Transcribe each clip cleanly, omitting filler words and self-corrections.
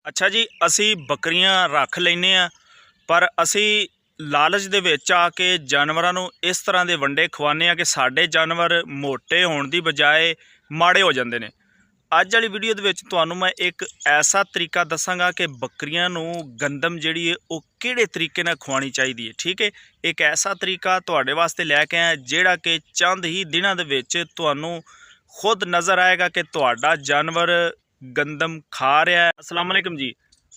ਅੱਛਾ ਜੀ, ਅਸੀਂ ਬੱਕਰੀਆਂ ਰੱਖ ਲੈਂਦੇ ਆ, ਪਰ ਅਸੀਂ ਲਾਲਚ ਦੇ ਵਿੱਚ ਆ ਕੇ ਜਾਨਵਰਾਂ ਨੂੰ ਇਸ ਤਰ੍ਹਾਂ ਦੇ ਵੰਡੇ ਖਵਾਉਂਦੇ ਆ ਕਿ ਸਾਡੇ ਜਾਨਵਰ ਮੋਟੇ ਹੋਣ ਦੀ ਬਜਾਏ ਮਾੜੇ ਹੋ ਜਾਂਦੇ ਨੇ। ਅੱਜ ਵਾਲੀ ਵੀਡੀਓ ਦੇ ਵਿੱਚ ਤੁਹਾਨੂੰ ਮੈਂ ਇੱਕ ਐਸਾ ਤਰੀਕਾ ਦੱਸਾਂਗਾ ਕਿ ਬੱਕਰੀਆਂ ਨੂੰ ਗੰਦਮ ਜਿਹੜੀ ਹੈ ਉਹ ਕਿਹੜੇ ਤਰੀਕੇ ਨਾਲ ਖਵਾਉਣੀ ਚਾਹੀਦੀ ਹੈ। ਠੀਕ ਹੈ, ਇੱਕ ਐਸਾ ਤਰੀਕਾ ਤੁਹਾਡੇ ਵਾਸਤੇ ਲੈ ਕੇ ਆਇਆ ਜਿਹੜਾ ਕਿ ਚੰਦ ਹੀ ਦਿਨਾਂ ਦੇ ਵਿੱਚ ਤੁਹਾਨੂੰ ਖੁਦ ਨਜ਼ਰ ਆਏਗਾ ਕਿ ਤੁਹਾਡਾ ਜਾਨਵਰ ਗੰਦਮ ਖਾ ਰਿਹਾ ਹੈ। अस्सलाम वालेकुम जी।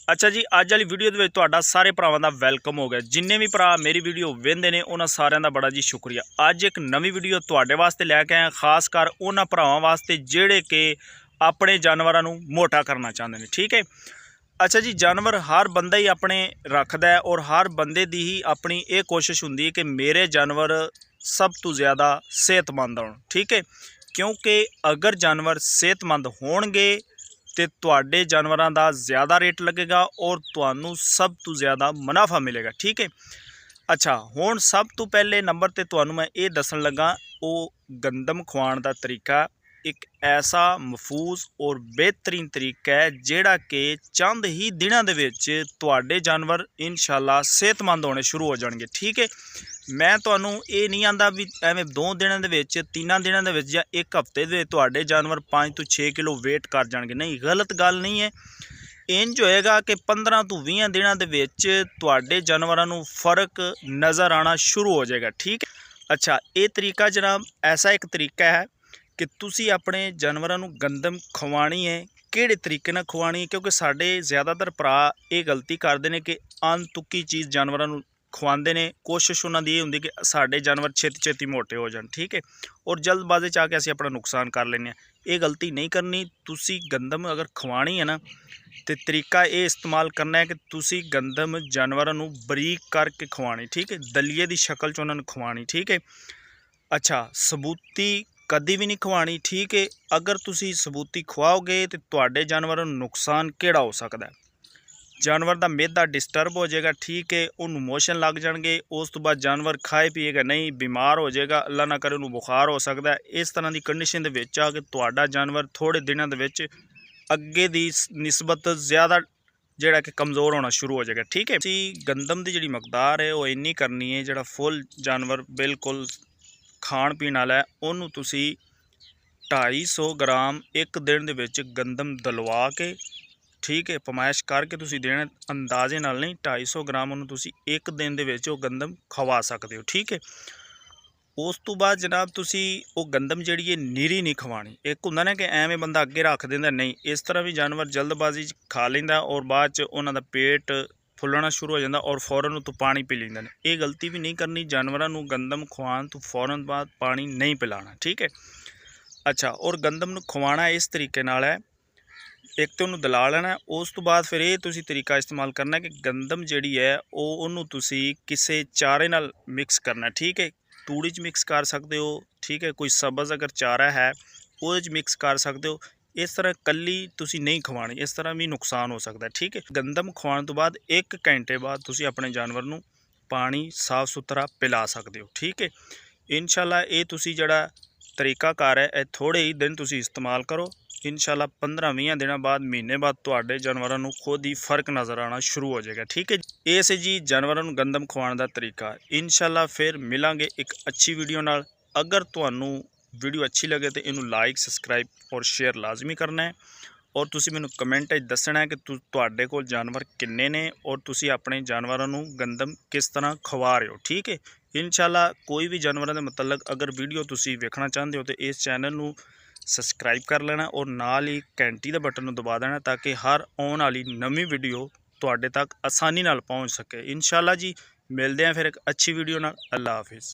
अच्छा जी, अज वाली वीडियो ਦੇ ਵਿੱਚ ਤੁਹਾਡਾ ਸਾਰੇ ਭਰਾਵਾਂ ਦਾ ਵੈਲਕਮ ਹੋ ਗਿਆ। ਜਿੰਨੇ ਵੀ ਭਰਾ ਮੇਰੀ ਵੀਡੀਓ ਵੇਖਦੇ ਨੇ ਉਹਨਾਂ ਸਾਰਿਆਂ ਦਾ ਬੜਾ ਜੀ ਸ਼ੁਕਰੀਆ। ਅੱਜ ਇੱਕ ਨਵੀਂ ਵੀਡੀਓ ਤੁਹਾਡੇ ਵਾਸਤੇ ਲੈ ਕੇ ਆਇਆ, ਖਾਸ ਕਰ ਉਹਨਾਂ ਭਰਾਵਾਂ ਵਾਸਤੇ ਜਿਹੜੇ ਕਿ ਆਪਣੇ ਜਾਨਵਰਾਂ ਨੂੰ ਮੋਟਾ ਕਰਨਾ ਚਾਹੁੰਦੇ ਨੇ। ਠੀਕ ਹੈ, ਅੱਛਾ ਜੀ, ਜਾਨਵਰ ਹਰ ਬੰਦਾ ਹੀ ਆਪਣੇ ਰੱਖਦਾ ਹੈ ਔਰ ਹਰ ਬੰਦੇ ਦੀ ਹੀ ਆਪਣੀ ਇਹ ਕੋਸ਼ਿਸ਼ ਹੁੰਦੀ ਹੈ ਕਿ ਮੇਰੇ ਜਾਨਵਰ ਸਭ ਤੋਂ ਜ਼ਿਆਦਾ ਸਿਹਤਮੰਦ ਹੋਣ। ਠੀਕ ਹੈ, ਕਿਉਂਕਿ ਅਗਰ ਜਾਨਵਰ ਸਿਹਤਮੰਦ ਹੋਣਗੇ ਤੇ ਤੁਹਾਡੇ ਜਾਨਵਰਾਂ ਦਾ ਜ਼ਿਆਦਾ ਰੇਟ ਲੱਗੇਗਾ ਔਰ ਤੁਹਾਨੂੰ ਸਭ ਤੋਂ ਜ਼ਿਆਦਾ ਮੁਨਾਫਾ ਮਿਲੇਗਾ। ਠੀਕ ਹੈ, ਅੱਛਾ, ਹੁਣ ਸਭ ਤੋਂ ਪਹਿਲੇ ਨੰਬਰ ਤੇ ਤੁਹਾਨੂੰ ਮੈਂ ਇਹ ਦੱਸਣ ਲੱਗਾ ਉਹ ਗੰਦਮ ਖਵਾਉਣ ਦਾ ਤਰੀਕਾ ਇੱਕ ਐਸਾ ਮਹਫੂਜ਼ ਔਰ ਬਿਹਤਰੀਨ ਤਰੀਕਾ ਹੈ ਜਿਹੜਾ ਕਿ ਚੰਦ ਹੀ ਦਿਨਾਂ ਦੇ ਵਿੱਚ ਤੁਹਾਡੇ ਜਾਨਵਰ ਇਨਸ਼ਾਅੱਲਾ ਸਿਹਤਮੰਦ ਹੋਣੇ ਸ਼ੁਰੂ ਹੋ ਜਾਣਗੇ। ਠੀਕ ਹੈ, ਮੈਂ ਤੁਹਾਨੂੰ ਇਹ ਨਹੀਂ ਆਂਦਾ ਵੀ ਐਵੇਂ 2 ਦਿਨਾਂ ਦੇ ਵਿੱਚ 3 ਦਿਨਾਂ ਦੇ ਵਿੱਚ ਜਾਂ ਇੱਕ ਹਫ਼ਤੇ ਦੇ ਤੁਹਾਡੇ ਜਾਨਵਰ 5 ਤੋਂ 6 ਕਿਲੋ ਵੇਟ ਕਰ ਜਾਣਗੇ। ਨਹੀਂ, ਗਲਤ ਗੱਲ ਨਹੀਂ ਹੈ। ਇੰਜ ਹੋਏਗਾ ਕਿ 15 ਤੋਂ 20 ਦਿਨਾਂ ਦੇ ਵਿੱਚ ਤੁਹਾਡੇ ਜਾਨਵਰਾਂ ਨੂੰ ਫ਼ਰਕ ਨਜ਼ਰ ਆਉਣਾ ਸ਼ੁਰੂ ਹੋ ਜਾਏਗਾ। ਠੀਕ ਹੈ, ਅੱਛਾ, ਇਹ ਤਰੀਕਾ ਜਨਾਬ ਐਸਾ ਇੱਕ ਤਰੀਕਾ ਹੈ ਕਿ ਤੁਸੀਂ ਆਪਣੇ ਜਾਨਵਰਾਂ ਨੂੰ ਗੰਦਮ ਖਵਾਉਣੀ ਹੈ। ਕਿਹੜੇ ਤਰੀਕੇ ਨਾਲ ਖਵਾਉਣੀ ਹੈ, ਕਿਉਂਕਿ ਸਾਡੇ ਜ਼ਿਆਦਾਤਰ ਭਰਾ ਇਹ ਗਲਤੀ ਕਰਦੇ ਨੇ ਕਿ ਅਣਤੁੱਕੀ ਚੀਜ਼ ਜਾਨਵਰਾਂ ਨੂੰ ਖਵਾਉਂਦੇ ਨੇ। ਕੋਸ਼ਿਸ਼ ਉਹਨਾਂ ਦੀ ਇਹ ਹੁੰਦੀ ਕਿ ਸਾਡੇ ਜਾਨਵਰ ਛੇਤੀ ਛੇਤੀ ਮੋਟੇ ਹੋ ਜਾਣ। ਠੀਕ ਹੈ, ਔਰ ਜਲਦਬਾਜ਼ੀ 'ਚ ਆ ਕੇ ਅਸੀਂ ਆਪਣਾ ਨੁਕਸਾਨ ਕਰ ਲੈਂਦੇ ਹਾਂ। ਇਹ ਗਲਤੀ ਨਹੀਂ ਕਰਨੀ। ਤੁਸੀਂ ਗੰਦਮ ਅਗਰ ਖਵਾਉਣੀ ਹੈ ਨਾ, ਤੇ ਤਰੀਕਾ ਇਹ ਇਸਤੇਮਾਲ ਕਰਨਾ ਹੈ ਕਿ ਤੁਸੀਂ ਗੰਦਮ ਜਾਨਵਰਾਂ ਨੂੰ ਬਰੀਕ ਕਰਕੇ ਖਵਾਉਣੀ। ਠੀਕ ਹੈ, ਦਲੀਏ ਦੀ ਸ਼ਕਲ 'ਚ ਉਹਨਾਂ ਨੂੰ ਖਵਾਉਣੀ। ਠੀਕ ਹੈ, ਅੱਛਾ, ਸਬੂਤੀ ਕਦੀ ਵੀ ਨਹੀਂ ਖਵਾਉਣੀ। ਠੀਕ ਹੈ, ਅਗਰ ਤੁਸੀਂ ਸਬੂਤੀ ਖਵਾਓਗੇ ਤਾਂ ਤੁਹਾਡੇ ਜਾਨਵਰਾਂ ਨੂੰ ਨੁਕਸਾਨ ਕਿਹੜਾ ਹੋ ਸਕਦਾ ਹੈ। ਜਾਨਵਰ ਦਾ ਮਿਹਦਾ ਡਿਸਟਰਬ ਹੋ ਜਾਏਗਾ। ਠੀਕ ਹੈ, ਉਹਨੂੰ ਮੋਸ਼ਨ ਲੱਗ ਜਾਣਗੇ। ਉਸ ਤੋਂ ਬਾਅਦ ਜਾਨਵਰ ਖਾਏ ਪੀਏਗਾ ਨਹੀਂ, ਬਿਮਾਰ ਹੋ ਜਾਏਗਾ, ਅੱਲਾ ਨਾ ਕਰੇ ਉਹਨੂੰ ਬੁਖਾਰ ਹੋ ਸਕਦਾ ਹੈ। ਇਸ ਤਰ੍ਹਾਂ ਦੀ ਕੰਡੀਸ਼ਨ ਦੇ ਵਿੱਚ ਆ ਕੇ ਤੁਹਾਡਾ ਜਾਨਵਰ ਥੋੜ੍ਹੇ ਦਿਨਾਂ ਦੇ ਵਿੱਚ ਅੱਗੇ ਦੀ ਨਿਸਬਤ ਜ਼ਿਆਦਾ ਜਿਹੜਾ ਕਿ ਕਮਜ਼ੋਰ ਹੋਣਾ ਸ਼ੁਰੂ ਹੋ ਜਾਏਗਾ। ਠੀਕ ਹੈ, ਅਸੀਂ ਗੰਦਮ ਦੀ ਜਿਹੜੀ ਮਕਦਾਰ ਹੈ ਉਹ ਇੰਨੀ ਕਰਨੀ ਹੈ ਜਿਹੜਾ ਫੁੱਲ ਜਾਨਵਰ ਬਿਲਕੁਲ ਖਾਣ ਪੀਣ ਵਾਲਾ ਹੈ ਉਹਨੂੰ ਤੁਸੀਂ 250 ਗ੍ਰਾਮ ਇੱਕ ਦਿਨ ਦੇ ਵਿੱਚ ਗੰਦਮ ਦਲਵਾ ਕੇ, ਠੀਕ ਹੈ, ਪਮਾਇਸ਼ ਕਰਕੇ ਤੁਸੀਂ ਦੇਣਾ। ਅੰਦਾਜ਼ੇ ਨਾਲ ਨਹੀਂ, 250 ਗ੍ਰਾਮ ਉਹਨੂੰ ਤੁਸੀਂ ਇੱਕ ਦਿਨ ਦੇ ਵਿੱਚ ਉਹ ਗੰਦਮ ਖਵਾ ਸਕਦੇ ਹੋ। ਠੀਕ ਹੈ, ਉਸ ਤੋਂ ਬਾਅਦ ਜਨਾਬ ਤੁਸੀਂ ਉਹ ਗੰਦਮ ਜਿਹੜੀ ਹੈ ਨੀਰੀ ਨਹੀਂ ਖਵਾਉਣੀ। ਇੱਕ ਹੁੰਦਾ ਨਾ ਕਿ ਐਵੇਂ ਬੰਦਾ ਅੱਗੇ ਰੱਖ ਦਿੰਦਾ, ਨਹੀਂ, ਇਸ ਤਰ੍ਹਾਂ ਵੀ ਜਾਨਵਰ ਜਲਦਬਾਜ਼ੀ 'ਚ ਖਾ ਲੈਂਦਾ ਔਰ ਬਾਅਦ 'ਚ ਉਹਨਾਂ ਦਾ ਪੇਟ ਫੁੱਲਣਾ ਸ਼ੁਰੂ ਹੋ ਜਾਂਦਾ ਔਰ ਫ਼ੌਰਨ ਉਹ ਤੋਂ ਪਾਣੀ ਪੀ ਲੈਂਦੇ ਨੇ। ਇਹ ਗਲਤੀ ਵੀ ਨਹੀਂ ਕਰਨੀ। ਜਾਨਵਰਾਂ ਨੂੰ ਗੰਦਮ ਖਵਾਉਣ ਤੋਂ ਫ਼ੌਰਨ ਬਾਅਦ ਪਾਣੀ ਨਹੀਂ ਪਿਲਾਉਣਾ। ਠੀਕ ਹੈ, ਅੱਛਾ, ਔਰ ਗੰਦਮ ਨੂੰ ਖਵਾਉਣਾ ਇਸ ਤਰੀਕੇ ਨਾਲ ਹੈ, ਇੱਕ ਤਾਂ ਉਹਨੂੰ ਦਲਾ ਲੈਣਾ। ਉਸ ਤੋਂ ਬਾਅਦ ਫਿਰ ਇਹ ਤੁਸੀਂ ਤਰੀਕਾ ਇਸਤੇਮਾਲ ਕਰਨਾ ਕਿ ਗੰਦਮ ਜਿਹੜੀ ਹੈ ਉਹਨੂੰ ਤੁਸੀਂ ਕਿਸੇ ਚਾਰੇ ਨਾਲ ਮਿਕਸ ਕਰਨਾ। ਠੀਕ ਹੈ, ਤੂੜੀ 'ਚ ਮਿਕਸ ਕਰ ਸਕਦੇ ਹੋ। ਠੀਕ ਹੈ, ਕੋਈ ਸਬਜ਼ ਅਗਰ ਚਾਰਾ ਹੈ ਉਹਦੇ 'ਚ ਮਿਕਸ ਕਰ ਸਕਦੇ ਹੋ। ਇਸ ਤਰ੍ਹਾਂ ਕੱਲੀ ਤੁਸੀਂ ਨਹੀਂ ਖਵਾਉਣੀ, ਇਸ ਤਰ੍ਹਾਂ ਵੀ ਨੁਕਸਾਨ ਹੋ ਸਕਦਾ। ਠੀਕ ਹੈ, ਗੰਦਮ ਖਵਾਉਣ ਤੋਂ ਬਾਅਦ 1 ਘੰਟੇ ਬਾਅਦ ਤੁਸੀਂ ਆਪਣੇ ਜਾਨਵਰ ਨੂੰ ਪਾਣੀ ਸਾਫ਼ ਸੁਥਰਾ ਪਿਲਾ ਸਕਦੇ ਹੋ। ਠੀਕ ਹੈ, ਇਨਸ਼ਾਅੱਲਾ ਇਹ ਤੁਸੀਂ ਜਿਹੜਾ ਤਰੀਕਾਕਾਰ ਹੈ ਇਹ ਥੋੜ੍ਹੇ ਹੀ ਦਿਨ ਤੁਸੀਂ ਇਸਤੇਮਾਲ ਕਰੋ। ਇਨਸ਼ਾਅੱਲਾ 15-20 ਦਿਨਾਂ ਬਾਅਦ, ਮਹੀਨੇ ਬਾਅਦ ਤੁਹਾਡੇ ਜਾਨਵਰਾਂ ਨੂੰ ਖੁਦ ਹੀ ਫ਼ਰਕ ਨਜ਼ਰ ਆਉਣਾ ਸ਼ੁਰੂ ਹੋ ਜਾਏਗਾ। ਠੀਕ ਹੈ, ਇਹ ਸੀ ਜੀ ਜਾਨਵਰਾਂ ਨੂੰ ਗੰਦਮ ਖਵਾਉਣ ਦਾ ਤਰੀਕਾ। ਇਨਸ਼ਾਅੱਲਾ ਫਿਰ ਮਿਲਾਂਗੇ ਇੱਕ ਅੱਛੀ ਵੀਡੀਓ ਨਾਲ। ਅਗਰ ਤੁਹਾਨੂੰ ਵੀਡੀਓ ਅੱਛੀ ਲੱਗੇ ਤਾਂ ਇਹਨੂੰ ਲਾਈਕ, ਸਬਸਕ੍ਰਾਈਬ ਔਰ ਸ਼ੇਅਰ ਲਾਜ਼ਮੀ ਕਰਨਾ ਹੈ। ਔਰ ਤੁਸੀਂ ਮੈਨੂੰ ਕਮੈਂਟ 'ਚ ਦੱਸਣਾ ਹੈ ਕਿ ਤੁਹਾਡੇ ਕੋਲ ਜਾਨਵਰ ਕਿੰਨੇ ਨੇ ਔਰ ਤੁਸੀਂ ਆਪਣੇ ਜਾਨਵਰਾਂ ਨੂੰ ਗੰਦਮ ਕਿਸ ਤਰ੍ਹਾਂ ਖਵਾ ਰਹੇ ਹੋ। ਠੀਕ ਹੈ, ਇਨਸ਼ਾਅੱਲਾ ਕੋਈ ਵੀ ਜਾਨਵਰਾਂ ਦੇ ਮੁਤਲਕ ਅਗਰ ਵੀਡੀਓ ਤੁਸੀਂ ਵੇਖਣਾ ਚਾਹੁੰਦੇ ਹੋ ਤਾਂ ਇਸ ਚੈਨਲ ਨੂੰ ਸਬਸਕ੍ਰਾਈਬ ਕਰ ਲੈਣਾ ਔਰ ਨਾਲ ਹੀ ਘੰਟੀ ਦੇ ਬਟਨ ਨੂੰ ਦਬਾ ਦੇਣਾ ਤਾਂ ਕਿ ਹਰ ਆਉਣ ਵਾਲੀ ਨਵੀਂ ਵੀਡੀਓ ਤੁਹਾਡੇ ਤੱਕ ਆਸਾਨੀ ਨਾਲ ਪਹੁੰਚ ਸਕੇ। ਇਨਸ਼ਾਅੱਲਾ ਜੀ, ਮਿਲਦੇ ਹਾਂ ਫਿਰ ਇੱਕ ਅੱਛੀ ਵੀਡੀਓ ਨਾਲ। ਅੱਲਾ ਹਾਫਿਜ਼।